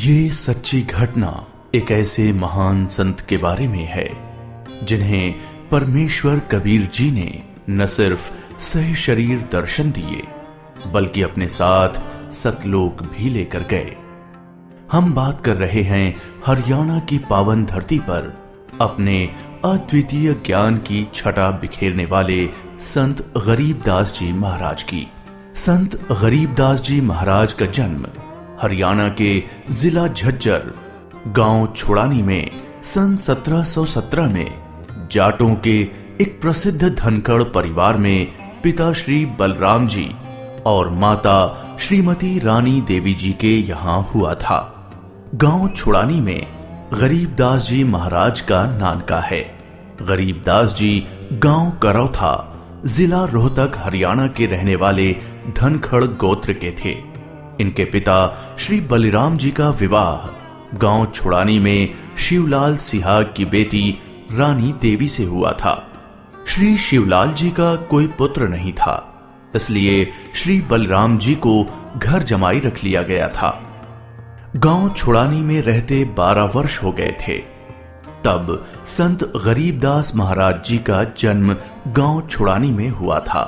ये सच्ची घटना एक ऐसे महान संत के बारे में है जिन्हें परमेश्वर कबीर जी ने न सिर्फ सह शरीर दर्शन दिए बल्कि अपने साथ सतलोक भी लेकर गए। हम बात कर रहे हैं हरियाणा की पावन धरती पर अपने अद्वितीय ज्ञान की छटा बिखेरने वाले संत गरीबदास जी महाराज की। संत गरीबदास जी महाराज का जन्म हरियाणा के जिला झज्जर गांव छुड़ानी में सन 1717 में जाटों के एक प्रसिद्ध धनखड़ परिवार में पिता श्री बलराम जी और माता श्रीमती रानी देवी जी के यहाँ हुआ था। गांव छुड़ानी में गरीबदास जी महाराज का नानका है। गरीबदास जी गांव करौथा जिला रोहतक हरियाणा के रहने वाले धनखड़ गोत्र के थे। इनके पिता श्री बलिराम जी का विवाह गांव छुड़ानी में शिवलाल सिहाग की बेटी रानी देवी से हुआ था। श्री शिवलाल जी का कोई पुत्र नहीं था, इसलिए श्री बलराम जी को घर जमाई रख लिया गया था। गांव छुड़ानी में रहते 12 वर्ष हो गए थे तब संत गरीबदास महाराज जी का जन्म गांव छुड़ानी में हुआ था।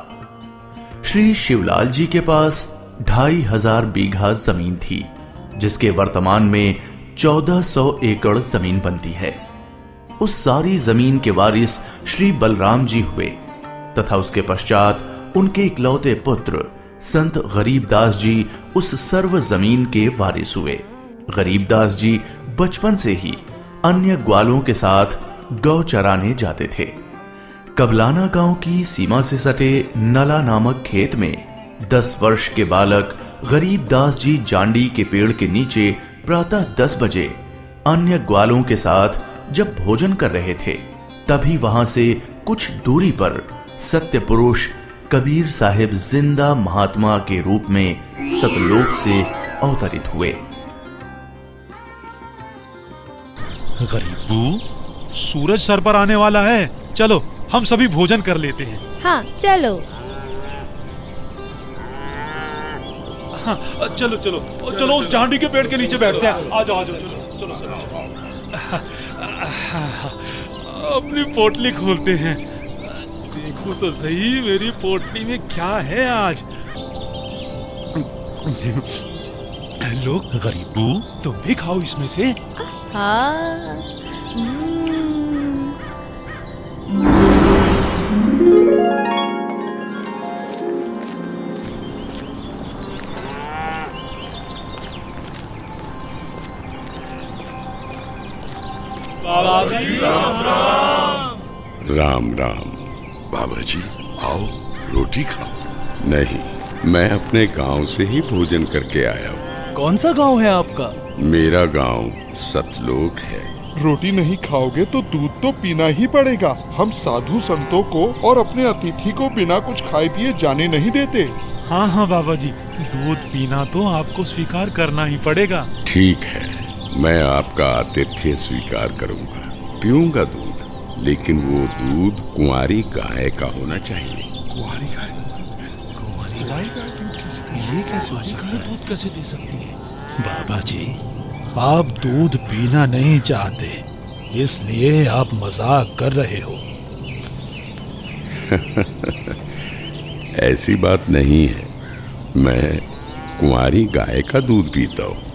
श्री शिवलाल जी के पास 2500 बीघा जमीन थी, जिसके वर्तमान में 1400 एकड़ जमीन बनती है। उस सारी जमीन के वारिस श्री बलराम जी हुए तथा उसके पश्चात उनके इकलौते पुत्र संत गरीबदास जी उस सर्व जमीन के वारिस हुए। गरीबदास जी बचपन से ही अन्य ग्वालों के साथ गौ चराने जाते थे। कबलाना गांव की सीमा से सटे नला नामक खेत में 10 वर्ष के बालक गरीबदास जी जांडी के पेड़ के नीचे प्रातः 10 बजे अन्य ग्वालों के साथ जब भोजन कर रहे थे, तभी वहां से कुछ दूरी पर सत्य पुरुष कबीर साहिब जिंदा महात्मा के रूप में सतलोक से अवतरित हुए। गरीबू, सूरज सर पर आने वाला है, चलो हम सभी भोजन कर लेते हैं। हाँ चलो। हाँ, चलो चलो चलो उस जांडी के पेड़ के नीचे बैठते हैं। आ जाओ चलो चलो चलो। अपनी पोटली खोलते हैं। देखो तो सही मेरी पोटली में क्या है आज। लो गरीबू, तुम भी खाओ इसमें से। हाँ। राम राम। बाबा जी आओ, रोटी खाओ। नहीं, मैं अपने गांव से ही भोजन करके आया हूँ। कौन सा गांव है आपका? मेरा गांव सतलोक है। रोटी नहीं खाओगे तो दूध तो पीना ही पड़ेगा। हम साधु संतों को और अपने अतिथि को बिना कुछ खाए पिए जाने नहीं देते। हाँ हाँ बाबा जी, दूध पीना तो आपको स्वीकार करना ही पड़ेगा। ठीक है, मैं आपका आतिथ्य स्वीकार करूंगा, पीऊंगा दूध, लेकिन वो दूध कुंवारी गाय का होना चाहिए। कुंवारी गाय? कुंवारी गाय? ये कैसे हो सकता है? दूध कैसे दे सकती है? बाबा जी, आप दूध पीना नहीं चाहते, इसलिए आप मजाक कर रहे हो। ऐसी बात नहीं है, मैं कुंवारी गाय का दूध पीता हूँ,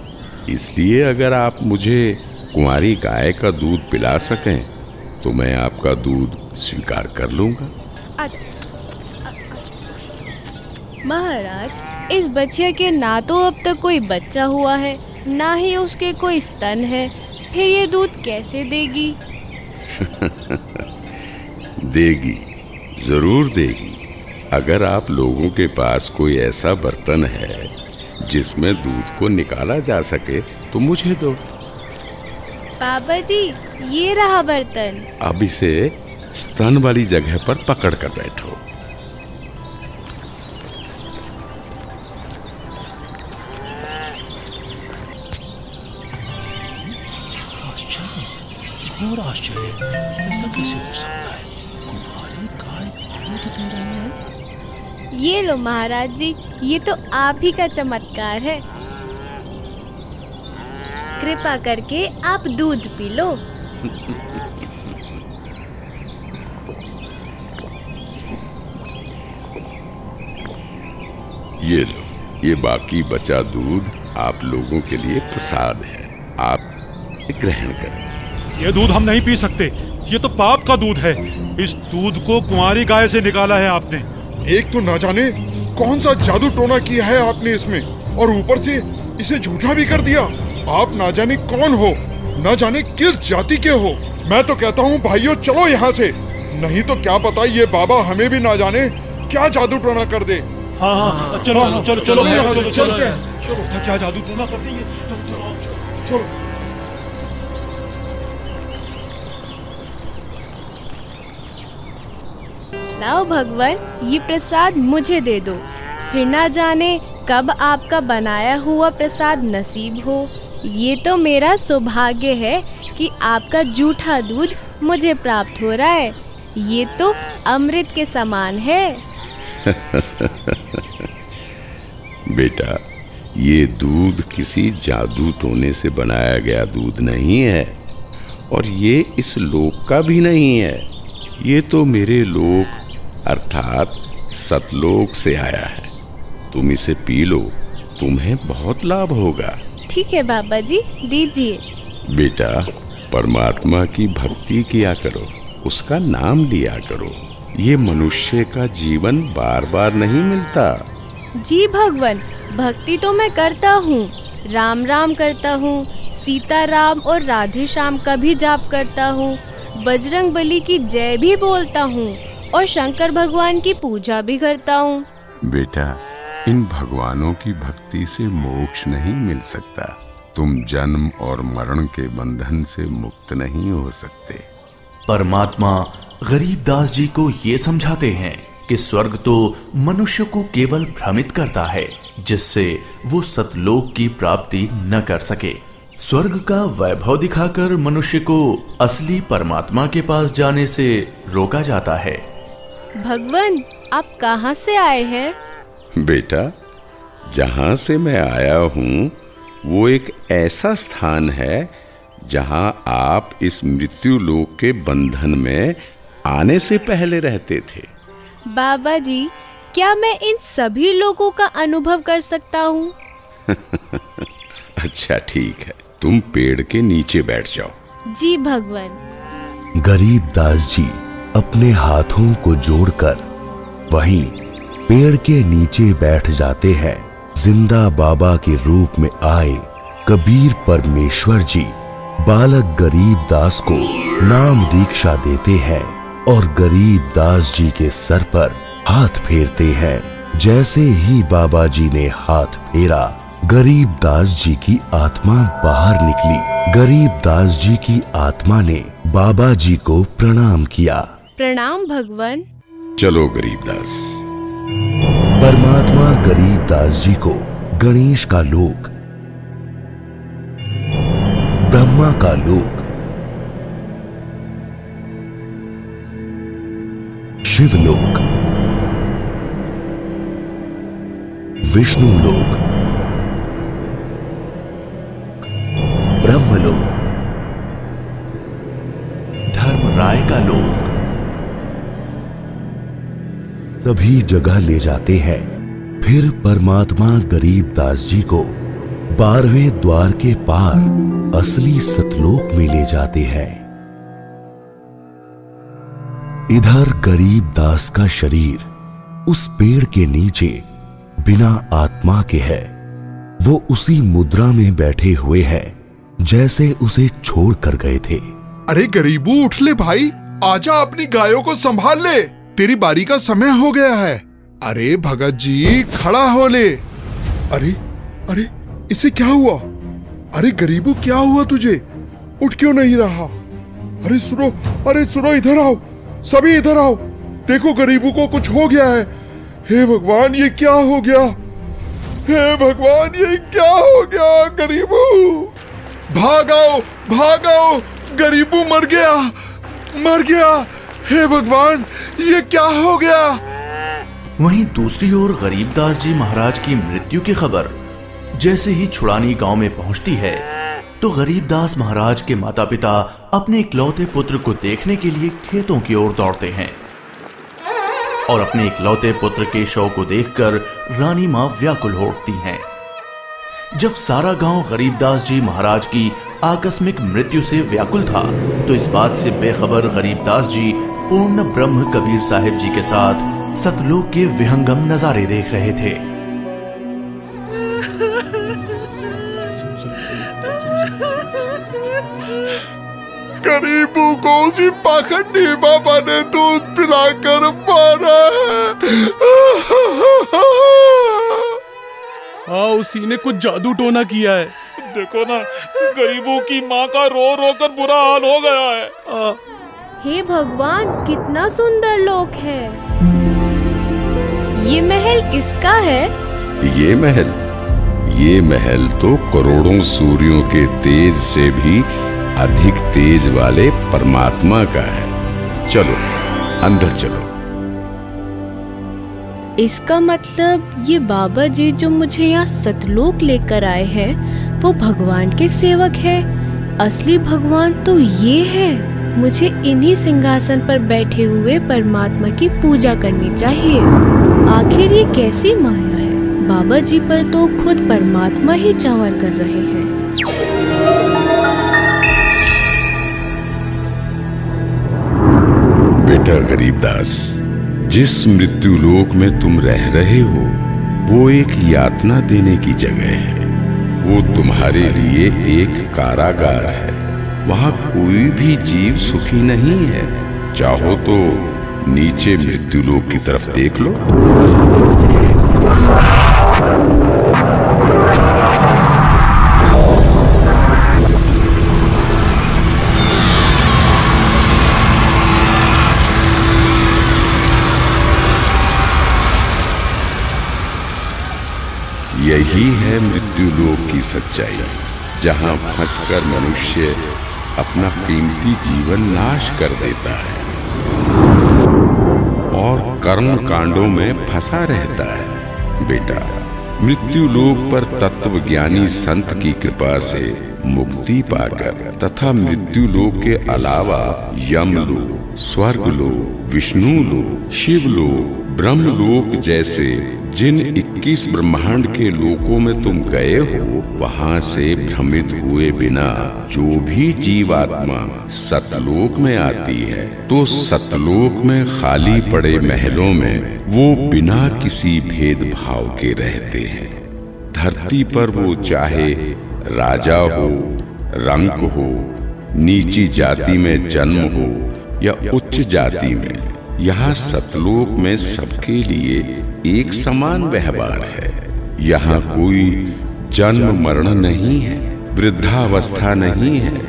इसलिए अगर आप मुझे कुंवारी गाय का दूध पिला सकें तो मैं आपका दूध स्वीकार कर लूंगा। महाराज, इस बच्चे के ना तो अब तक कोई बच्चा हुआ है, ना ही उसके कोई स्तन है, फिर ये दूध कैसे देगी? देगी, जरूर देगी। अगर आप लोगों के पास कोई ऐसा बर्तन है जिसमें दूध को निकाला जा सके तो मुझे दो। बाबा जी, ये रहा बर्तन। अब इसे स्तन वाली जगह पर पकड़ कर बैठो। और आश्चर्य, ऐसा कैसे हो सकता है? कुंवारी गाय दूध दे रही है। ये लो महाराज जी, ये तो आप ही का चमत्कार है। कृपा करके आप दूध पी लो। ये लो, ये बाकी बचा दूध आप लोगों के लिए प्रसाद है, आप ग्रहण करें। ये दूध हम नहीं पी सकते, ये तो पाप का दूध है। इस दूध को कुंवारी गाय से निकाला है आपने। एक तो ना जाने कौन सा जादू टोना किया है आपने इसमें, और ऊपर से इसे झूठा भी कर दिया। आप ना जाने कौन हो, ना जाने किस जाति के हो। मैं तो कहता हूँ भाइयों चलो यहाँ से, नहीं तो क्या पता ये बाबा हमें भी ना जाने क्या जादू टोना कर दे। हाँ हाँ चलो चलो चलो यहाँ से, चलो चलते हैं। चलो, क्या जादू टोना कर देंगे। चलो चलो चलो लाओ भगवान, ये प्रसाद मुझे दे दो, फिर ना जाने कब आपका बनाया हुआ प्रसाद नसीब हो। ये तो मेरा सौभाग्य है कि आपका जूठा दूध मुझे प्राप्त हो रहा है। ये तो अमृत के समान है। बेटा, ये दूध किसी जादू टोने से बनाया गया दूध नहीं है, और ये इस लोक का भी नहीं है। ये तो मेरे लोक अर्थात सतलोक से आया है। तुम इसे पी लो, तुम्हें बहुत लाभ होगा। ठीक है बाबा जी, दीजिए। बेटा, परमात्मा की भक्ति किया करो, उसका नाम लिया करो। ये मनुष्य का जीवन बार बार नहीं मिलता। जी भगवान, भक्ति तो मैं करता हूँ, राम राम करता हूँ, सीता राम और राधे श्याम का भी जाप करता हूँ, बजरंग बली की जय भी बोलता हूँ और शंकर भगवान की पूजा भी करता हूँ। बेटा, इन भगवानों की भक्ति से मोक्ष नहीं मिल सकता। तुम जन्म और मरण के बंधन से मुक्त नहीं हो सकते। परमात्मा गरीबदास जी को ये समझाते हैं कि स्वर्ग तो मनुष्य को केवल भ्रमित करता है, जिससे वो सतलोक की प्राप्ति न कर सके। स्वर्ग का वैभव दिखाकर मनुष्य को असली परमात्मा के पास जाने से रोका जाता है। भगवान, आप कहाँ से आए हैं? बेटा, जहां से मैं आया हूं वो एक ऐसा स्थान है जहां आप इस मृत्यु लोक के बंधन में आने से पहले रहते थे। बाबा जी, क्या मैं इन सभी लोगों का अनुभव कर सकता हूँ? अच्छा ठीक है, तुम पेड़ के नीचे बैठ जाओ। जी भगवान। गरीबदास जी अपने हाथों को जोड़कर वहीं पेड़ के नीचे बैठ जाते हैं। जिंदा बाबा के रूप में आए कबीर परमेश्वर जी बालक गरीबदास को नाम दीक्षा देते हैं और गरीबदास जी के सर पर हाथ फेरते हैं। जैसे ही बाबा जी ने हाथ फेरा, गरीबदास जी की आत्मा बाहर निकली। गरीबदास जी की आत्मा ने बाबा जी को प्रणाम किया। प्रणाम भगवान। चलो गरीबदास। परमात्मा गरीबदास जी को गणेश का लोक, ब्रह्मा का लोक, शिवलोक, विष्णु लोक, ब्रह्मलोक, धर्मराय का लोक, सभी जगह ले जाते हैं। फिर परमात्मा गरीबदास जी को 12वें द्वार के पार असली सतलोक में ले जाते हैं। इधर गरीबदास का शरीर उस पेड़ के नीचे बिना आत्मा के है। वो उसी मुद्रा में बैठे हुए हैं जैसे उसे छोड़ कर गए थे। अरे गरीबू, उठ ले भाई, आजा, अपनी गायों को संभाल ले, तेरी बारी का समय हो गया है। अरे भगत जी, खड़ा हो ले। अरे अरे, इसे क्या हुआ? अरे गरीबू, क्या हुआ तुझे? उठ क्यों नहीं रहा? अरे सुनो, अरे सुनो, इधर आओ, सभी इधर आओ। देखो गरीबू को कुछ हो गया है। हे भगवान, ये क्या हो गया? हे भगवान, ये क्या हो गया? गरीबू, भागो भागो, गरीबू मर गया, मर गया। हे भगवान, ये क्या हो गया? वहीं दूसरी ओर गरीबदास जी महाराज की मृत्यु की खबर जैसे ही छुड़ानी गांव में पहुंचती है, तो गरीबदास महाराज के माता पिता अपने इकलौते पुत्र को देखने के लिए खेतों की ओर दौड़ते हैं और अपने इकलौते पुत्र के शव को देखकर रानी मां व्याकुल हो उठती हैं। जब सारा गांव गरीबदास जी महाराज की आकस्मिक मृत्यु से व्याकुल था, तो इस बात से बेखबर गरीबदास जी पूर्ण ब्रह्म कबीर साहिब जी के साथ सतलोक के विहंगम नजारे देख रहे थे। गरीबों को उसी पाखंडी बाबा ने दूध पिलाकर मारा है। हाँ, उसी ने कुछ जादू टोना किया है। देखो ना, गरीबों की माँ का रो रो कर बुरा हाल हो गया है। हे भगवान, कितना सुंदर लोक है। ये महल किसका है? ये महल तो करोड़ों सूर्यों के तेज से भी अधिक तेज वाले परमात्मा का है। चलो अंदर चलो। इसका मतलब ये बाबा जी जो मुझे यहाँ सतलोक लेकर आए हैं, वो भगवान के सेवक है। असली भगवान तो ये है। मुझे इन्हीं सिंहासन पर बैठे हुए परमात्मा की पूजा करनी चाहिए। आखिर ये कैसी माया है? बाबा जी पर तो खुद परमात्मा ही चावर कर रहे हैं। बेटा गरीबदास, जिस मृत्यु लोक में तुम रह रहे हो वो एक यातना देने की जगह है। वो तुम्हारे लिए एक कारागार है। वहां कोई भी जीव सुखी नहीं है। चाहो तो नीचे मृत्यु लोक की तरफ देख लो। यही है मृत्यु लोक की सच्चाई, जहां फंसकर मनुष्य अपना कीमती जीवन नाश कर देता है और कर्म कांडों में फंसा रहता है। बेटा, मृत्यु लोक पर तत्वज्ञानी संत की कृपा से मुक्ति पाकर तथा मृत्यु लोक के अलावा यमलोक, स्वर्गलोक, विष्णु लोक, शिवलोक, ब्रह्मलोक जैसे जिन 21 ब्रह्मांड के लोकों में तुम गए हो, वहां से भ्रमित हुए बिना जो भी जीवात्मा सतलोक में आती है, तो सतलोक में खाली पड़े महलों में वो बिना किसी भेदभाव के रहते हैं। धरती पर वो चाहे राजा हो, रंक हो, नीची जाति में जन्म हो या उच्च जाति में, यहाँ सतलोक में सबके लिए एक समान व्यवहार है। यहाँ कोई जन्म मरण नहीं है, वृद्धावस्था नहीं है,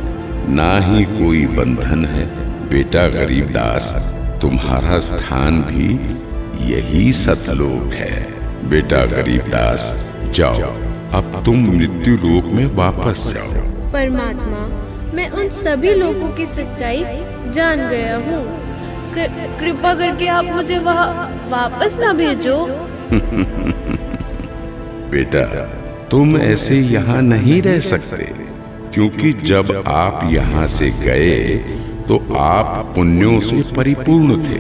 ना ही कोई बंधन है। बेटा गरीबदास, तुम्हारा स्थान भी यही सतलोक है। बेटा गरीबदास, जाओ, अब तुम मृत्यु लोक में वापस जाओ। परमात्मा, मैं उन सभी लोगों की सच्चाई जान गया हूँ। कृपा करके आप मुझे वहाँ वापस ना भेजो। बेटा, तुम ऐसे यहाँ नहीं रह सकते, क्योंकि जब आप यहाँ से गए तो आप पुण्यों से परिपूर्ण थे।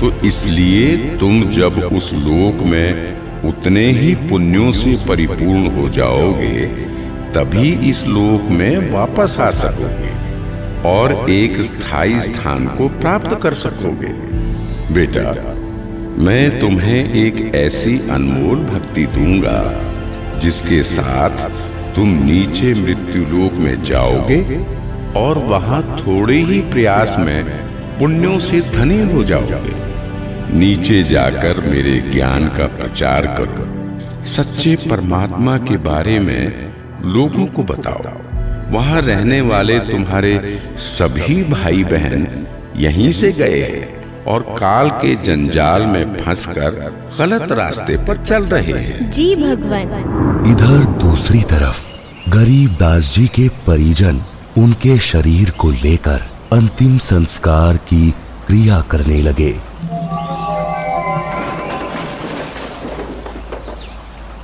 तो इसलिए तुम जब उस लोक में उतने ही पुण्यों से परिपूर्ण हो जाओगे, तभी इस लोक में वापस आ सकोगे और एक स्थायी स्थान को प्राप्त कर सकोगे। बेटा, मैं तुम्हें एक ऐसी अनमोल भक्ति दूंगा जिसके साथ तुम नीचे मृत्यु लोक में जाओगे और वहां थोड़े ही प्रयास में पुण्यों से धनी हो जाओगे। नीचे जाकर मेरे ज्ञान का प्रचार करो, सच्चे परमात्मा के बारे में लोगों को बताओ। वहां रहने वाले तुम्हारे सभी भाई बहन यहीं से गए हैं और काल के जंजाल में फंसकर गलत रास्ते पर चल रहे हैं। जी भगवान। इधर दूसरी तरफ गरीबदास जी के परिजन उनके शरीर को लेकर अंतिम संस्कार की क्रिया करने लगे।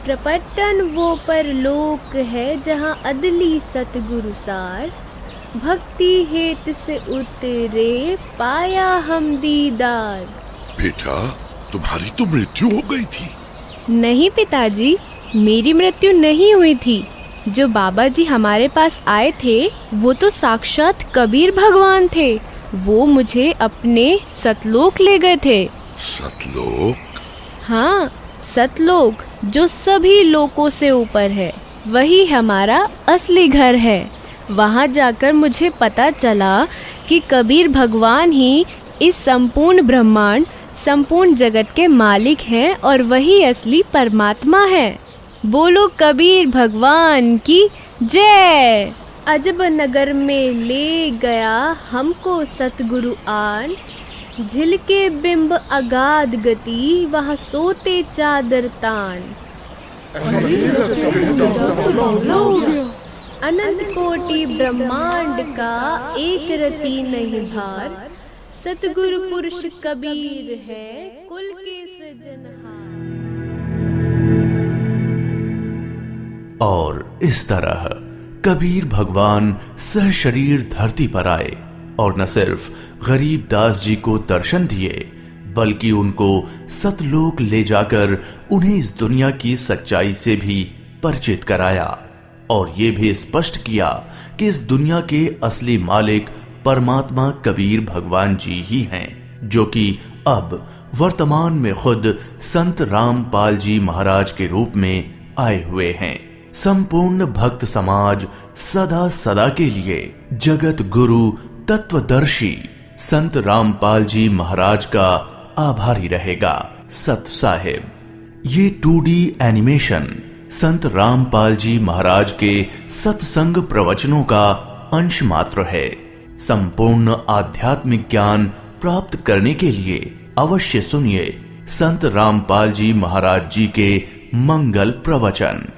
प्रपटन वो परलोक है जहाँ अदली सतगुरु सार, भक्ति हेत से उतरे पाया हम दीदार। बेटा, तुम्हारी तो मृत्यु हो गई थी। नहीं पिताजी, मेरी मृत्यु नहीं हुई थी। जो बाबा जी हमारे पास आए थे वो तो साक्षात कबीर भगवान थे। वो मुझे अपने सतलोक ले गए थे। सतलोक? हाँ, सतलोक जो सभी लोकों से ऊपर है, वही हमारा असली घर है। वहाँ जाकर मुझे पता चला कि कबीर भगवान ही इस संपूर्ण ब्रह्मांड, संपूर्ण जगत के मालिक हैं और वही असली परमात्मा है। बोलो कबीर भगवान की जय। अजब नगर में ले गया हमको सतगुरु आन, झिलके बिंब अगाध गति वहाँ सोते चादर तान। अनंत कोटि ब्रह्मांड का एक रति नहीं भार, सतगुरु पुरुष कबीर है कुल के सृजनहार। और इस तरह कबीर भगवान सहशरीर धरती पर आए और न सिर्फ गरीब दास जी को दर्शन दिए, बल्कि उनको सतलोक ले जाकर उन्हें इस दुनिया की सच्चाई से भी परिचित कराया और ये भी स्पष्ट किया कि इस दुनिया के असली मालिक परमात्मा कबीर भगवान जी ही हैं, जो कि अब वर्तमान में खुद संत रामपाल जी महाराज के रूप में आए हुए हैं। संपूर्ण भक्त समाज सदा सदा के लिए जगत गुरु तत्वदर्शी संत रामपाल जी महाराज का आभारी रहेगा। सत साहिब। ये 2D एनिमेशन संत रामपाल जी महाराज के सत्संग प्रवचनों का अंश मात्र है। संपूर्ण आध्यात्मिक ज्ञान प्राप्त करने के लिए अवश्य सुनिए संत रामपाल जी महाराज जी के मंगल प्रवचन।